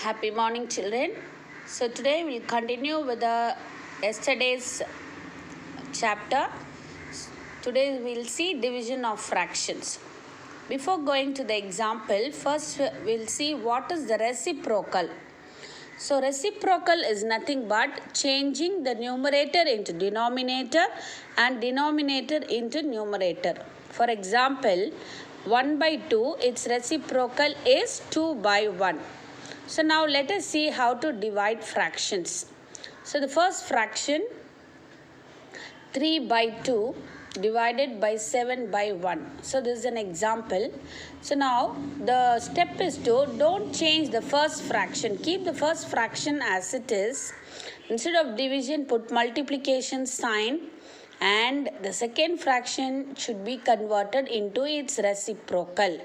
Happy morning, children. So today we'll continue with the yesterday's chapter. Today we'll see division of fractions. Before going to the example, first we'll see what is the reciprocal. So reciprocal is nothing but changing the numerator into denominator and denominator into numerator. For example, 1 by 2, its reciprocal is 2 by 1. So now let us see how to divide fractions. So the first fraction, 3 by 2 divided by 7 by 1. So this is an example. So now the step is to don't change the first fraction. Keep the first fraction as it is. Instead of division, put multiplication sign, and the second fraction should be converted into its reciprocal.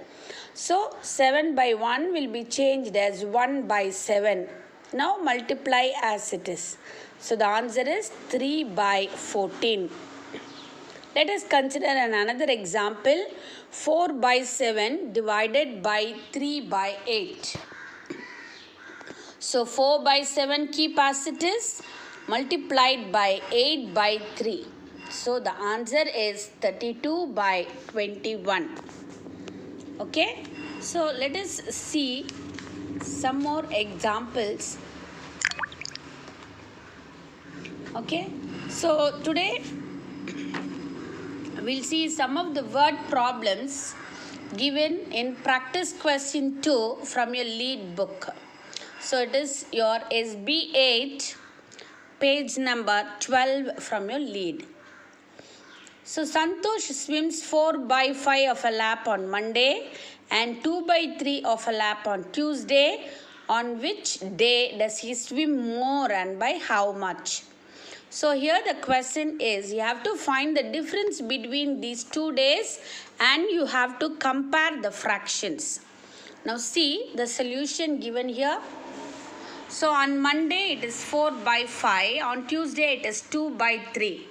So 7 by 1 will be changed as 1 by 7. Now multiply as it is. So the answer is 3 by 14. Let us consider another example. 4 by 7 divided by 3 by 8. So 4 by 7 keep as it is, multiplied by 8 by 3. So the answer is 32 by 21. Okay, so let us see some more examples. Okay, so today we'll see some of the word problems given in practice question 2 from your lead book. So it is your SB 8 page number 12 from your lead. So Santosh swims 4 by 5 of a lap on Monday and 2 by 3 of a lap on Tuesday. On which day does he swim more and by how much? So here the question is, you have to find the difference between these 2 days and you have to compare the fractions. Now see the solution given here. So on Monday it is 4 by 5, on Tuesday it is 2 by 3.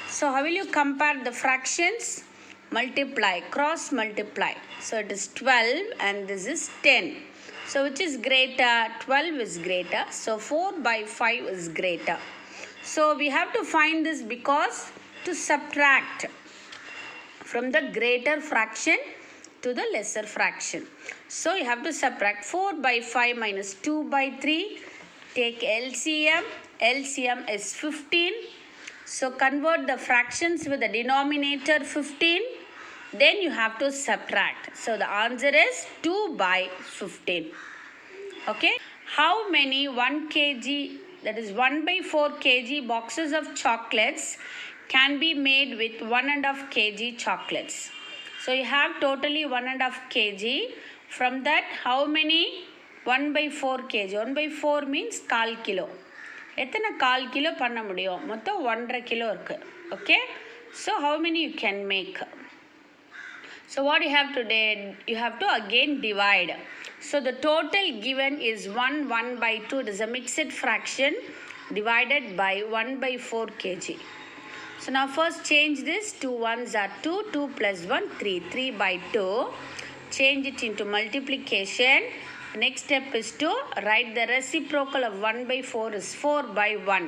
So how will you compare the fractions? Multiply, cross multiply. So it is 12 and this is 10. So which is greater? 12 is greater. So 4 by 5 is greater. So we have to find this because to subtract from the greater fraction to the lesser fraction. So you have to subtract 4 by 5 minus 2 by 3. Take LCM. LCM is 15. So convert the fractions with the denominator 15. Then you have to subtract. So the answer is 2 by 15. Okay. How many 1 kg, that is 1 by 4 kg boxes of chocolates can be made with 1.5 kg chocolates? So you have totally 1.5 kg. From that, how many 1 by 4 kg? 1 by 4 means 1/4 kilo. எத்தனை 1/4 kilo பண்ண முடியும்? மொத்தம் 1.5 kilo இருக்கு. Okay, so how many you can make? So what you have to do, you have to again divide. So the total given is 1 by 2. It is a mixed fraction divided by 1 by 4 kg. So now first change this. 2 ones are 2, 2 plus 1 3, 3 by 2. Change it into multiplication. Next step is to write the reciprocal of 1 by 4 is 4 by 1.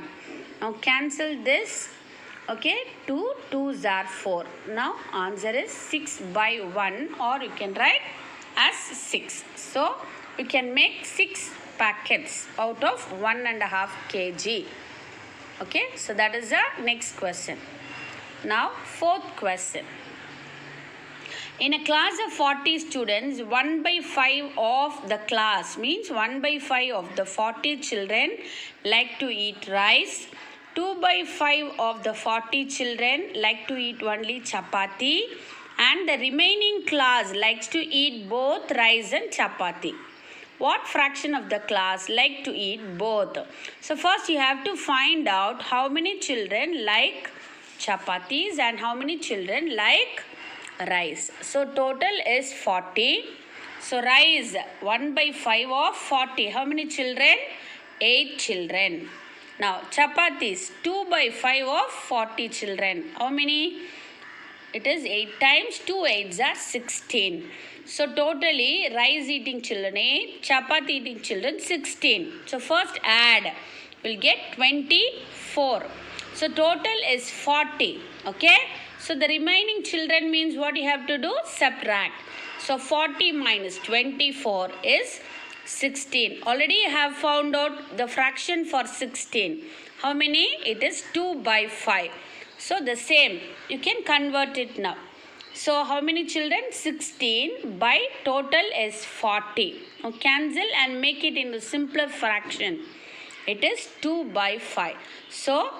Now cancel this. Okay, 2 2s are 4. Now answer is 6 by 1, or you can write as 6. So you can make 6 packets out of 1.5 kg. Okay, so that is the next question. Now fourth question. In a class of 40 students, 1 by 5 of the class means 1 by 5 of the 40 children like to eat rice. 2 by 5 of the 40 children like to eat only chapati, and the remaining class likes to eat both rice and chapati. What fraction of the class like to eat both? So first you have to find out how many children like chapatis and how many children like rice. So total is 40. So rice 1 by 5 of 40. How many children? 8 children. Now chapatis 2 by 5 of 40 children. How many? It is 8 times 2 8s are 16. So totally rice eating children 8, chapati eating children 16. So first add, we'll get 24. So total is 40. Okay. So the remaining children means what you have to do? Subtract. So 40 minus 24 is 16. Already you have found out the fraction for 16. How many? It is 2 by 5. So the same. You can convert it now. So how many children? 16 by total is 40. Now cancel and make it into simpler fraction. It is 2 by 5. So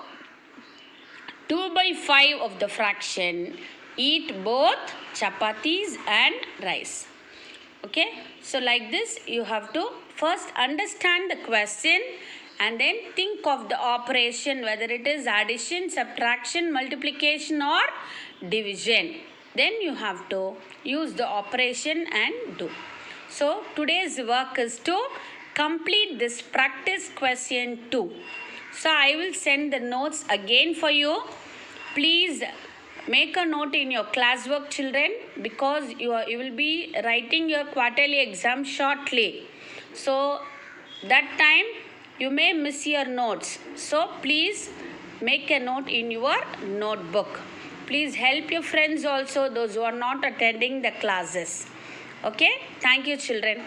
2 by 5 of the fraction eat both chapatis and rice. Okay. So like this you have to first understand the question and then think of the operation, whether it is addition, subtraction, multiplication or division. Then you have to use the operation and do. So today's work is to complete this practice question 2. So I will send the notes again for you. Please make a note in your classwork, children, because you will be writing your quarterly exam shortly. So that time you may miss your notes. So please make a note in your notebook. Please help your friends also, those who are not attending the classes. Okay. Thank you, children.